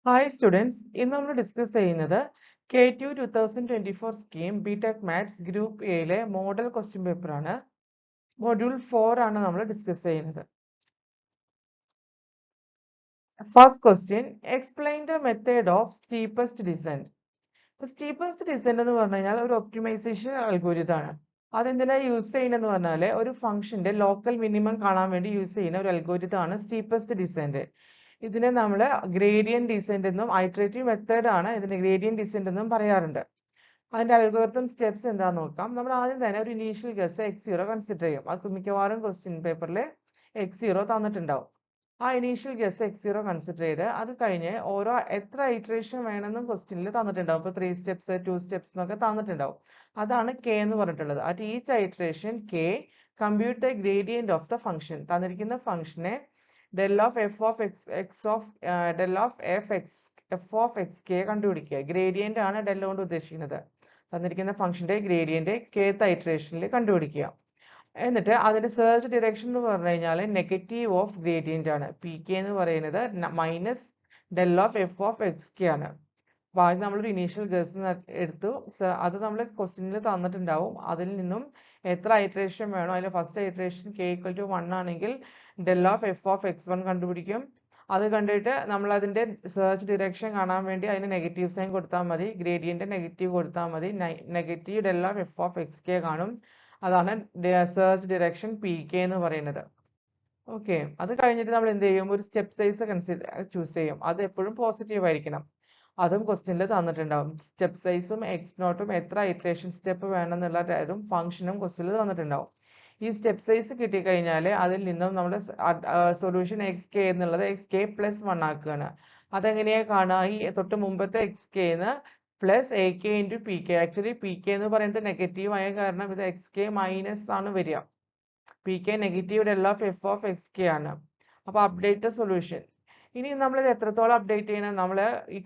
Hi students, ഇന്ന് നമ്മൾ discuss ചെയ്യുന്നത് K2 2024 scheme BTech maths group എയിലെ മോഡൽ ക്വസ്റ്റ്യൻ പേപ്പർ ആണ്. മൊഡ്യൂൾ 4 ആണ് നമ്മൾ ഡിസ്കസ് ചെയ്യുന്നത്. First question, explain the method of steepest descent. Steepest descent എന്ന് പറഞ്ഞു കഴിഞ്ഞാൽ ഒരു ഒപ്റ്റിമൈസേഷൻ അൽഗോരിതം ആണ്. അതെന്തിനാ യൂസ് ചെയ്യുന്നതെന്ന് പറഞ്ഞാൽ ഒരു ഫംഗ്ഷന്റെ ലോക്കൽ മിനിമം കാണാൻ വേണ്ടി യൂസ് ചെയ്യുന്ന ഒരു അൽഗോരിതം ആണ് സ്റ്റീപ്പസ്റ്റ് ഡിസെന്റ്. ഇതിനെ നമ്മൾ ഗ്രേഡിയന്റ് ഡിസെന്റ് എന്നും ഐറ്ററേറ്റീവ് മെത്തേഡ് ആണ് ഇതിന് ഗ്രേഡിയന്റ് ഡിസെന്റ് എന്നും പറയാറുണ്ട്. അതിന്റെ അൽഗോരിതം സ്റ്റെപ്സ് എന്താണെന്ന് നോക്കാം. നമ്മൾ ആദ്യം തന്നെ ഒരു ഇനീഷ്യൽ ഗസ് x0 കൺസിഡർ ചെയ്യും. അത് മിക്കവാറും ക്വസ്റ്റ്യൻ പേപ്പറിൽ x0 തന്നിട്ടുണ്ടാവും. ആ ഇനീഷ്യൽ ഗസ് x0 കൺസിഡർ ചെയ്ത് അത് കഴിഞ്ഞ് ഓരോ എത്ര ഇറ്ററേഷൻ വേണമെന്നും ക്വസ്റ്റ്യനിൽ തന്നിട്ടുണ്ടാവും. ഇപ്പോൾ 3 സ്റ്റെപ്സ് 2 സ്റ്റെപ്സ് എന്നൊക്കെ തന്നിട്ടുണ്ടാവും. അതാണ് k എന്ന് പറഞ്ഞിട്ടുള്ളത്. At each iteration k compute the gradient of the function. തന്നിരിക്കുന്ന ഫംഗ്ഷനെ del of f of del of f of xk കണ്ടുപിടിക്കുക. ഗ്രേഡിയന്റ് ആണ് del കൊണ്ട് ഉദ്ദേശിക്കുന്നത്. തന്നിരിക്കുന്ന ഫംഗ്ഷന്റെ ഗ്രേഡിയന്റ് kth ഇറ്ററേഷനിൽ കണ്ടുപിടിക്കുക. എന്നിട്ട് അതിന്റെ സെർച്ച് ഡിറക്ഷൻ എന്ന് പറഞ്ഞു കഴിഞ്ഞാൽ നെഗറ്റീവ് ഓഫ് ഗ്രേഡിയന്റ് ആണ്. പി കെ എന്ന് പറയുന്നത് minus del of F of X K ആണ്. അപ്പൊ ആദ്യം നമ്മളൊരു ഇനീഷ്യൽ ഗസ് എടുത്തു. അത് നമ്മൾ ക്വസ്റ്റ്യനിൽ തന്നിട്ടുണ്ടാവും. അതിൽ നിന്നും എത്ര ഐറ്ററേഷൻ വേണോ അതിൽ first iteration k equal to 1 ആണെങ്കിൽ del of f of x1 കണ്ടുപിടിക്കും. അത് കണ്ടിട്ട് നമ്മൾ അതിന്റെ സെർച്ച് ഡിറക്ഷൻ കാണാൻ വേണ്ടി അതിന് നെഗറ്റീവ് സൈൻ കൊടുത്താൽ മതി. ഗ്രേഡിയന്റ് നെഗറ്റീവ് കൊടുത്താൽ മതി. Negative del of f of xk കാണും. അതാണ് സെർച്ച് ഡിറക്ഷൻ പി കെ എന്ന് പറയുന്നത്. ഓക്കെ, അത് കഴിഞ്ഞിട്ട് നമ്മൾ എന്ത് ചെയ്യും? ഒരു സ്റ്റെപ്പ് സൈസ് ചൂസ് ചെയ്യും. അത് എപ്പോഴും പോസിറ്റീവ് ആയിരിക്കണം. അതും ക്വസ്റ്റ്യനിൽ തന്നിട്ടുണ്ടാവും. സ്റ്റെപ്പ് സൈസും എക്സ് നോട്ടും എത്ര ഇറ്ററേഷൻ സ്റ്റെപ്പ് വേണമെന്നുള്ള കാര്യവും ഫംഗ്ഷനും ക്വസ്റ്റ്യനിൽ തന്നിട്ടുണ്ടാവും. ഈ സ്റ്റെപ്പ് സൈസ് കിട്ടിക്കഴിഞ്ഞാൽ അതിൽ നിന്നും നമ്മുടെ സൊല്യൂഷൻ എക്സ് കെ എന്നുള്ളത് എക്സ് കെ പ്ലസ് 1 ആക്കുകയാണ്. അതെങ്ങനെയാ കാണുക? ഈ തൊട്ട് മുമ്പത്തെ എക്സ് കെന്ന് plus A K into P K. Actually P K എന്ന് പറയുന്നത് നെഗറ്റീവ് ആയ കാരണം ഇത് എക്സ് കെ മൈനസ് ആണ് വരിക. P K negative del of F of X K ആണ്. അപ്പൊ അപ്ഡേറ്റ് സൊല്യൂഷൻ. ഇനി നമ്മൾ ഇത് എത്രത്തോളം അപ്ഡേറ്റ് ചെയ്യണം? നമ്മൾ ഈ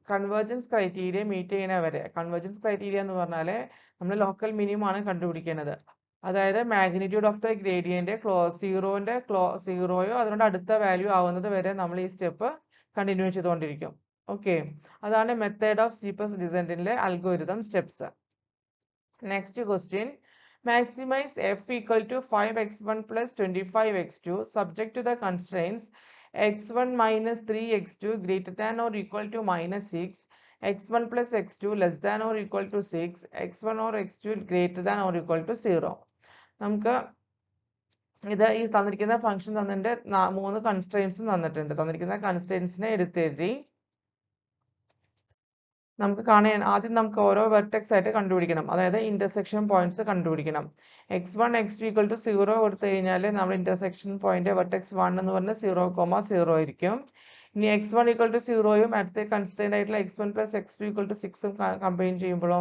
കൺവേർജൻസ് ക്രൈറ്റീരിയ മീറ്റ് ചെയ്യണ വരെ. കൺവേർജൻസ് ക്രൈറ്റീരിയ എന്ന് പറഞ്ഞാൽ നമ്മൾ ലോക്കൽ മിനിമം ആണ് കണ്ടുപിടിക്കേണ്ടത്. അതായത് മാഗ്നിറ്റ്യൂഡ് ഓഫ് ദ ഗ്രേഡിയന്റ് സീറോയോ അതിനോട് അടുത്ത വാല്യൂ ആവുന്നത് വരെ നമ്മൾ ഈ സ്റ്റെപ്പ് കണ്ടിന്യൂ ചെയ്തുകൊണ്ടിരിക്കും. ഓക്കെ, അതാണ് മെത്തേഡ് ഓഫ് സ്റ്റീപ്പസ്റ്റ് ഡിസെന്റിലെ algorithm steps. Next question, maximize f equal to 5x1 plus 25x2 subject to the constraints x1 minus 3x2 greater than or equal to minus 6, x1 plus x2 less than or equal to 6, x1 or x2 greater than or equal to 0. നമുക്ക് ഇത് ഈ തന്നിരിക്കുന്ന function തന്നിട്ട് 3 constraints തന്നിട്ടുണ്ട്. തന്നിരിക്കുന്ന കൺസ്ട്രെയിൻസിനെ എടുത്തെഴുതി നമുക്ക് കാണാൻ ആദ്യം നമുക്ക് ഓരോ വെർട്ടെക്സ് ആയിട്ട് കണ്ടുപിടിക്കണം. അതായത് ഇന്റർസെക്ഷൻ പോയിന്റ്സ് കണ്ടുപിടിക്കണം. x1 x2 equal to 0 കൊടുത്തു കഴിഞ്ഞാൽ നമ്മൾ ഇന്റർസെക്ഷൻ പോയിന്റ് വെർട്ടെക്സ് 1 എന്ന് പറഞ്ഞാൽ 0,0 ആയിരിക്കും. ഇനി x1 equal to 0യും അടുത്ത കൺസ്ട്രെയിന്റ് ആയിട്ടുള്ള x1 plus x2 equal to 6ഉം കമ്പൈൻ ചെയ്യുമ്പോഴോ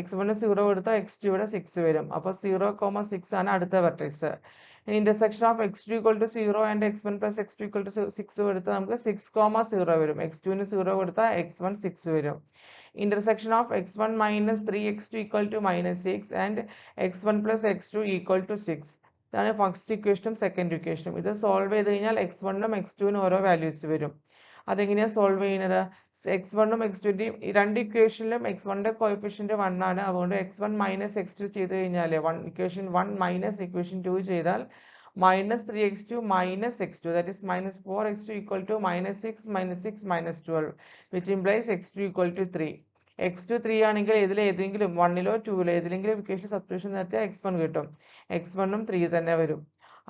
x1 0 കൊടുത്താൽ x2 ഇവിടെ 6 വരും. അപ്പോൾ 0,6 ആണ് അടുത്ത vertex. Intersection of x2 equal to 0 and x1 plus x2 equal to 6 കൊടുത്താൽ നമുക്ക് 6,0 വരും. x2 ന് 0 കൊടുത്താൽ x1 6 വരും. Intersection of x1 minus 3x2 equal to minus 6 and x1 plus x2 equal to 6. ഇതാണ് ഫസ്റ്റ് ഇക്വേഷനും സെക്കൻഡ് ഇക്വേഷനും. ഇത് സോൾവ് ചെയ്ത് കഴിഞ്ഞാൽ x1ഉം x2നും ഓരോ വാല്യൂസ് വരും. അതെങ്ങനെയാണ് സോൾവ് ചെയ്യുന്നത്? x1ഉം x2ന്റെയും രണ്ട് ഇക്വേഷനിലും x1ന്റെ കോഎഫിഷ്യന്റ് 1 ആണ്. അതുകൊണ്ട് x1 മൈനസ് x2 ചെയ്ത് കഴിഞ്ഞാൽ ഇക്വേഷൻ 1 മൈനസ് ഇക്വേഷൻ 2 ചെയ്താൽ minus 3x2 minus x2, that is minus 4x2 equal to minus 6 minus 6 minus 12, which implies x2 equal to 3. x2 3 ആണെങ്കിൽ ഇതിൽ ഏതെങ്കിലും 1ലോ 2ലോ ഏതെങ്കിലും ഇക്വേഷൻ സബ്സ്റ്റിറ്റ്യൂഷൻ നടത്തിയാൽ x1 കിട്ടും. x1ഉം 3 തന്നെ വരും.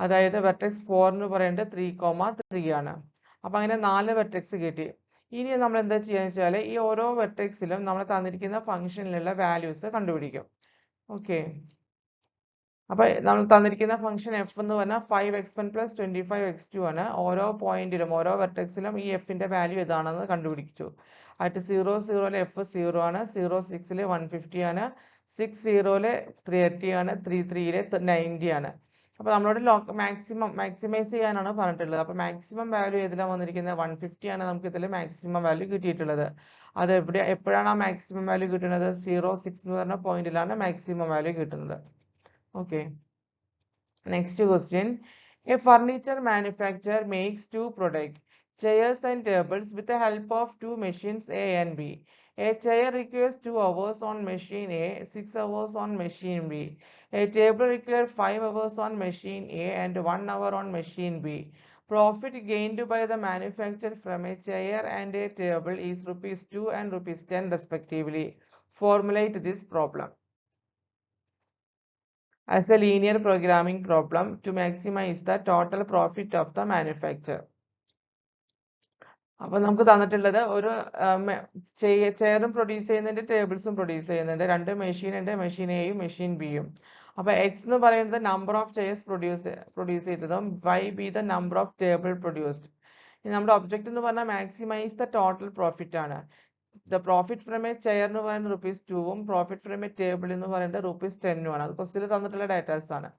അതായത് വെർട്ടെക്സ് 4 എന്ന് പറയുന്നത് 3,3 ആണ്. അപ്പൊ അങ്ങനെ 4 വെർട്ടെക്സ് കിട്ടി. ഇനി നമ്മൾ എന്താ ചെയ്യാന്ന് വെച്ചാൽ ഈ ഓരോ വെർട്ടെക്സിലും നമ്മൾ തന്നിരിക്കുന്ന ഫംഗ്ഷനിലുള്ള വാല്യൂസ് കണ്ടുപിടിക്കും. ഓക്കെ, അപ്പൊ നമ്മൾ തന്നിരിക്കുന്ന ഫംഗ്ഷൻ എഫ് എന്ന് പറഞ്ഞാൽ 5x1 plus 25x2 ആണ്. ഓരോ പോയിന്റിലും ഓരോ വെർട്ടെക്സിലും ഈ എഫിന്റെ വാല്യൂ ഏതാണെന്ന് കണ്ടുപിടിച്ചു. അറ്റ് 0,0 എഫ് 0 ആണ്, 0,6 150 ആണ്, 6,0 30 ആണ്, 33 90 ആണ്. അപ്പൊ നമ്മളോട് മാക്സിമൈസ് ചെയ്യാനാണ് പറഞ്ഞിട്ടുള്ളത്. അപ്പൊ മാക്സിമം വാല്യൂ ഏതിലാണ് വന്നിരിക്കുന്നത്? 150 ആണ് നമുക്ക് ഇതിൽ മാക്സിമം വാല്യൂ കിട്ടിയിട്ടുള്ളത്. അത് എപ്പോഴാണ് ആ മാക്സിമം വാല്യൂ കിട്ടുന്നത്? 0,6 എന്ന് പറഞ്ഞ പോയിന്റിലാണ് മാക്സിമം വാല്യൂ കിട്ടുന്നത്. Okay, next question. A furniture manufacturer makes two products, chairs and tables with the help of two machines A and B. A chair requires 2 hours on machine A, 6 hours on machine B. A table requires 5 hours on machine A and 1 hour on machine B. Profit gained by the manufacturer from a chair and a table is rupees 2 and rupees 10 respectively. Formulate this problem as a linear programming problem to maximize the total profit of the manufacturer. അപ്പോൾ നമുക്ക് തന്നിട്ടുള്ളത് ഒരു ചെയറും produce ചെയ്യുന്നുണ്ട്, ടേബിൾസും produce ചെയ്യുന്നുണ്ട്. രണ്ട് machine ഉണ്ട്, machine എയും machine ബിയും. അപ്പോൾ എക്സ് എന്ന് പറയുന്നത് നമ്പർ ഓഫ് ചെയർസ് പ്രൊഡ്യൂസ് ചെയ്തതും Y be the number of table produced. നമ്മുടെ ഒബ്ജക്റ്റ് എന്ന് പറഞ്ഞാൽ മാക്സിമൈസ് ദ ടോട്ടൽ പ്രോഫിറ്റ് ആണ്. The profit from a chair എന്ന് പറയുന്നത് റുപ്പീസ് 2ഉം പ്രോഫിറ്റ് ഫ്രം എ ടേബിൾ എന്ന് പറയുന്നത് റുപ്പീസ് 10ഉം ആണ്. അത് ക്വസ്റ്റിൽ തന്നിട്ടുള്ള ഡാറ്റാസ് ആണ്.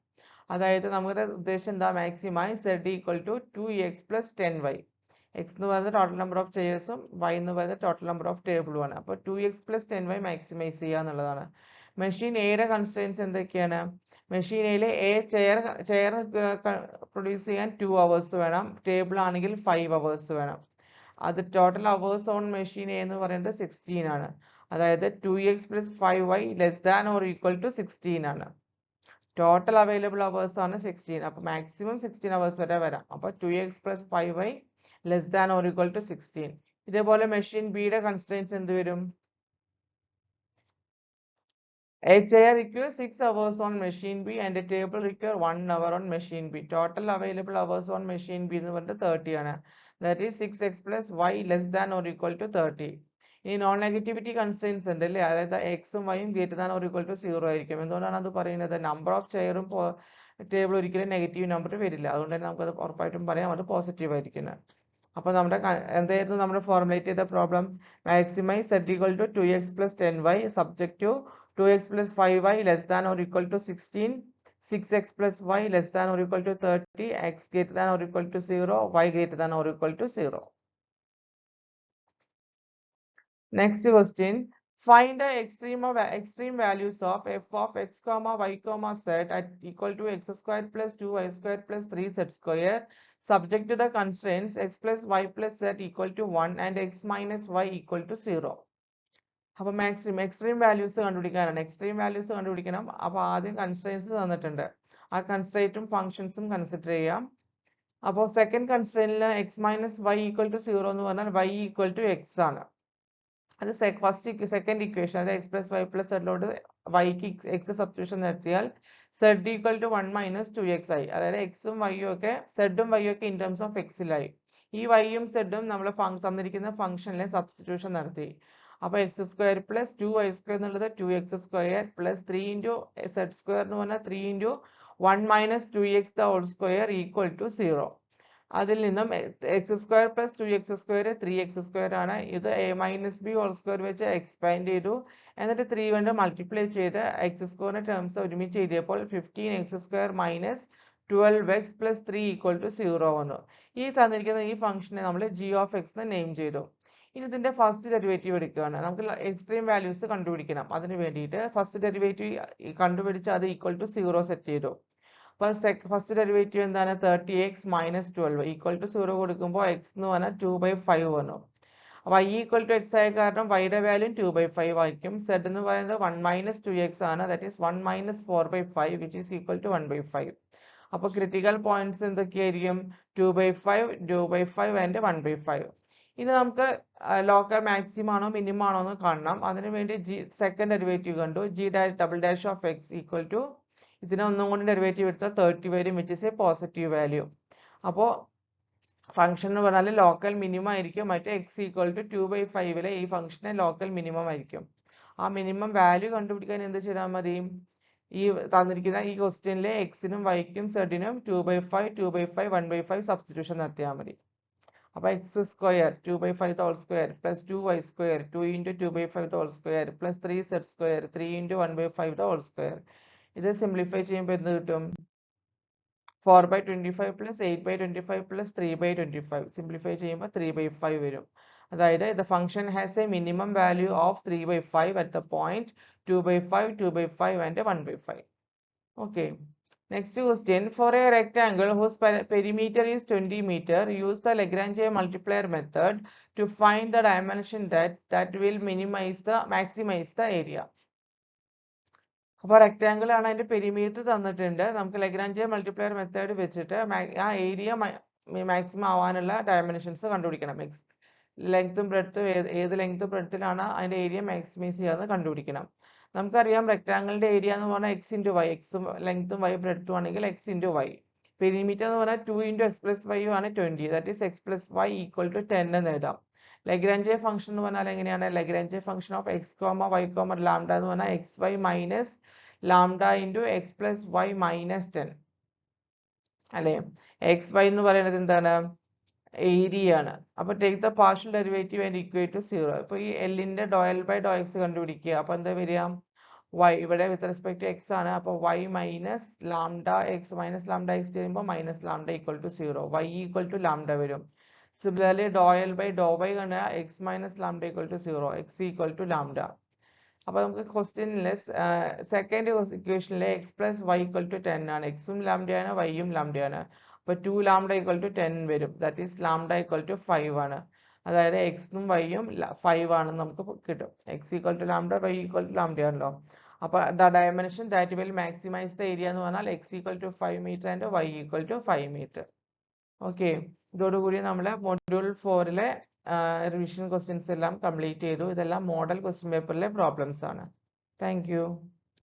അതായത് നമ്മുടെ ഉദ്ദേശം എന്താ, maximise z equal to 2x plus 10y. X എന്ന് പറയുന്നത് ടോട്ടൽ നമ്പർ ഓഫ് ചെയേഴ്സും വൈ എന്ന് പറയുന്നത് ടോട്ടൽ നമ്പർ ഓഫ് ടേബിളുമാണ്. അപ്പോൾ 2x പ്ലസ് 10y മാക്സിമൈസ് ചെയ്യുക എന്നുള്ളതാണ്. മെഷീൻ എയുടെ കൺസ്ട്രെയിൻസ് എന്തൊക്കെയാണ്? മെഷീൻ എയിലെ ചെയർ പ്രൊഡ്യൂസ് ചെയ്യാൻ 2 hours വേണം, ടേബിൾ ആണെങ്കിൽ 5 hours വേണം. അത് total hours on machine A എന്ന് പറയുന്നത് 16 ആണ്. അതായത് 2x plus 5y less than or equal to 16 ആണ്. ടോട്ടൽ അവൈലബിൾ അവേഴ്സ് ആണ് 16. അപ്പോൾ മാക്സിമം 16 hours വരെ വരാം. അപ്പോൾ 2x plus 5y less than or equal to 16. ഇതേപോലെ മെഷീൻ ബിയുടെ കൺസ്ട്രെയിൻസ് എന്ത് വരും? A chair requires 6 hours on machine B and a table requires 1 hour on machine B. Total available hours on machine B എന്ന് പറഞ്ഞിട്ട് 30 ആണ്. That is 6x plus y less than or equal to 30. ഇനി non negativity constraints ഉണ്ട് അല്ലേ, അതായത് എക്സും വൈയും greater than or equal to 0 ആയിരിക്കും. എന്തുകൊണ്ടാണ് അത് പറയുന്നത്? നമ്പർ ഓഫ് ചെയറും ടേബിൾ ഒരിക്കലും നെഗറ്റീവ് നമ്പർ വരില്ല. അതുകൊണ്ട് തന്നെ നമുക്കത് ഉറപ്പായിട്ടും പറയാം അത് പോസിറ്റീവ് ആയിരിക്കുന്നത്. അപ്പോൾ നമ്മുടെ എന്തായിരുന്നു നമ്മൾ ഫോർമുലേറ്റ് ചെയ്ത problem? Maximise z equal to 2x plus 10y subject to 2x plus 5y less than or equal to 16, 6x plus y less than or equal to 30, x greater than or equal to 0, y greater than or equal to 0. Next question. Find the extreme values of f of x comma y comma z at equal to x square plus 2y square plus 3z square subject to the constraints x plus y plus z equal to 1 and x minus y equal to 0. അപ്പോൾ extreme values കണ്ടുപിടിക്കാനാണ്. Extreme values കണ്ടുപിടിക്കണം. അപ്പോൾ ആദ്യം constraints തന്നിട്ടുണ്ട്, ആ കൺസ്ട്രെയിൻറ്റും ഫംഗ്ഷൻസും consider ചെയ്യാം. അപ്പോൾ second കൺസ്ട്രെയിനിൽ X minus Y equal to 0 എന്ന് പറഞ്ഞാൽ വൈ ഈക്വൽ ടു എക്സ് ആണ്. അത് സെക്കൻഡ് ഇക്വേഷൻ, അതായത് എക്സ് പ്ലസ് വൈ പ്ലസ് സെഡിലോട്ട് വൈക്ക് എക്സ് സബ്സ്റ്റിറ്റ്യൂഷൻ നടത്തിയാൽ Z equal to 1 minus 2x ആയി. അതായത് എക്സും വൈയും ഒക്കെ സെഡും വൈയും ഒക്കെ ഇൻ ടേംസ് ഓഫ് എക്സിലായി. ഈ വൈയും സെഡും നമ്മൾ തന്നിരിക്കുന്ന ഫംഗ്ഷനിലെ സബ്സ്റ്റിറ്റ്യൂഷൻ നടത്തി. അപ്പോൾ X square plus 2y square എന്നുള്ളത് 2x square plus 3 into Z square എന്ന് പറഞ്ഞാൽ 3 ഇൻറ്റു 1 minus 2x the whole square equal to 0. അതിൽ നിന്നും X square plus 2x square 3x square ആണ്. ഇത് a minus B whole square വെച്ച് എക്സ്പാൻഡ് ചെയ്തു. എന്നിട്ട് 3 കൊണ്ട് മൾട്ടിപ്ലൈ ചെയ്ത് എക്സ് സ്ക്വയറിന്റെ ടേംസ് ഒരുമിച്ച് എഴുതിയപ്പോൾ 15x square minus 12x plus 3 equal to 0 വന്നു. ഈ തന്നിരിക്കുന്ന ഈ ഫംഗ്ഷനെ നമ്മൾ g ഓഫ് x എന്ന് നെയിം ചെയ്തു. ഇനി ഇതിന്റെ ഫസ്റ്റ് ഡെറിവേറ്റീവ് എടുക്കുകയാണ്. നമുക്ക് എക്സ്ട്രീം വാല്യൂസ് കണ്ടുപിടിക്കണം. അതിന് വേണ്ടിയിട്ട് ഫസ്റ്റ് ഡെറിവേറ്റീവ് കണ്ടുപിടിച്ച് അത് ഈക്വൽ ടു 0 സെറ്റ് ചെയ്തു. അപ്പോൾ ഫസ്റ്റ് ഡെറിവേറ്റീവ് എന്താണ്? 30x മൈനസ് 12 ഈക്വൽ ടു 0 കൊടുക്കുമ്പോൾ എക്സ് എന്ന് പറഞ്ഞാൽ 2/5 വന്നു. y ഈക്വൽ ടു എക്സ് ആയ കാരണം വൈയുടെ വാല്യൂ 2/5 ആയിരിക്കും. സെഡ് എന്ന് പറയുന്നത് 1 മൈനസ് 2x ആണ്. That is 1 minus 4/5 which is equal to 1/5. അപ്പോൾ ക്രിട്ടിക്കൽ പോയിന്റ്സ് എന്തൊക്കെയായിരിക്കും? 2/5, 2/5 ആൻഡ് 1/5. ഇനി നമുക്ക് ലോക്കൽ മാക്സിമം ആണോ മിനിമം ആണോ എന്ന് കാണണം. അതിനുവേണ്ടി സെക്കൻഡ് ഡെറിവേറ്റീവ് കണ്ടു. g double dash of x equal to ഇതിനെ ഒന്നും കൊണ്ട് ഡെറിവേറ്റീവ് എടുത്താൽ 30 വരും, which is a positive value. അപ്പോൾ ഫംഗ്ഷൻ എന്ന് പറഞ്ഞാൽ ലോക്കൽ മിനിമം ആയിരിക്കും. മറ്റേ x ഈക്വൽ ടു 2/5 ഈ ഫംഗ്ഷനെ ലോക്കൽ മിനിമം ആയിരിക്കും. ആ മിനിമം വാല്യൂ കണ്ടുപിടിക്കാൻ എന്ത് ചെയ്താൽ മതി? ഈ തന്നിരിക്കുന്ന ഈ ക്വസ്റ്റ്യനിലെ എക്സിനും വൈക്കും സെഡിനും 2/5, 2/5, 1/5 സബ്സ്റ്റിറ്റ്യൂഷൻ നടത്തിയാൽ മതി. അപ്പോൾ X square 2/5 whole square plus 2y square 2 into 2/5 whole square plus 3z square 3 into 1/5 whole square. ഇത് സിംപ്ലിഫൈ ചെയ്യുമ്പോൾ എന്ത് കിട്ടും? 4/25 പ്ലസ് 8/25 പ്ലസ് 3/25. സിംപ്ലിഫൈ ചെയ്യുമ്പോൾ 3/5 വരും. അതായത് the function has a minimum value of 3/5 at the point 2/5, 2/5 and 1/5. Okay. Next question, for a rectangle whose perimeter is 20 meter, use the Lagrange multiplier method to find the dimension that will maximize the area. അപ്പോൾ rectangle ആണ്, അതിന്റെ perimeter തന്നിട്ടുണ്ട്. നമുക്ക് Lagrange multiplier method വെച്ചിട്ട് ആ area maximum ആവാനുള്ള dimensions കണ്ടുപിടിക്കണം. ലെങ്ത്തും ബ്രെഡ്ത്തും ഏത് ലെങ്ത്തും ബ്രെഡ്ത്തിലാണ് അതിന്റെ ഏരിയ മാക്സിമൈസ് ചെയ്യാന്ന് കണ്ടുപിടിക്കണം. നമുക്കറിയാം റെക്ടാങ്കിളിന്റെ ഏരിയ എന്ന് പറഞ്ഞാൽ എക്സ് ഇൻറ്റു വൈ, എക്സും ലെങ്ത്തും വൈ ബ്രെഡ്ത്തും ആണെങ്കിൽ എക്സ് ഇൻറ്റു വൈ. പെരിമീറ്റർ എന്ന് പറഞ്ഞാൽ 2 ഇൻറ്റു എക്സ് പ്ലസ് വൈ ആണ് 20, that is X plus Y equal to 10 എന്ന് എഴുതാം. ലഗ്രാഞ്ച് ഫംഗ്ഷൻ എന്ന് പറഞ്ഞാൽ എങ്ങനെയാണ്? Lagrange function of X comma Y comma lambda എന്ന് പറഞ്ഞാൽ X Y minus lambda into X plus Y minus 10 അല്ലേ? എക്സ് വൈ എന്ന് പറയുന്നത് എന്താണ്? ഏരിയ ആണ്. അപ്പൊ take the partial derivative and equate to 0. ഇപ്പൊ ഈ എല്ലിന്റെ do L by do X കണ്ടുപിടിക്കുക. അപ്പൊ എന്താ വരിക? വൈ ഇവിടെ വിത്ത് റെസ്പെക്ട് ടു എക്സ് ആണ്. അപ്പൊ Y minus lambda X minus lambda X ചെയ്യുമ്പോൾ minus lambda equal to 0, Y equal to lambda വരും. Similarly do L by do Y കണ്ടാൽ X minus lambda equal to 0, X equal to lambda. അപ്പൊ നമുക്ക് ക്വസ്റ്റ്യനിലെ second ഇക്വേഷനിലെ X plus Y equal to 10 ആണ്. എക്സും ലാംഡയാണ് വൈയും ലാംഡയാണ്. അപ്പൊ 2 ലാംഡ ഈക്വൽ ടു 10 വരും. That is lambda equal to 5 ആണ്. അതായത് എക്സും വൈയും 5 ആണെന്ന് നമുക്ക് കിട്ടും. X equal to lambda, Y equal to lambda ആണല്ലോ. അപ്പൊ the dimension that will maximise the area എന്ന് പറഞ്ഞാൽ X equal to 5 metre and Y equal to 5 metre. Okay, ഇതോടുകൂടി നമ്മൾ മൊഡ്യൂൾ 4-ലെ റിവിഷൻ ക്വസ്റ്റ്യൻസ് എല്ലാം കംപ്ലീറ്റ് ചെയ്തു. ഇതെല്ലാം മോഡൽ ക്വസ്റ്റ്യൻ പേപ്പറിലെ പ്രോബ്ലംസ് ആണ്. Thank U.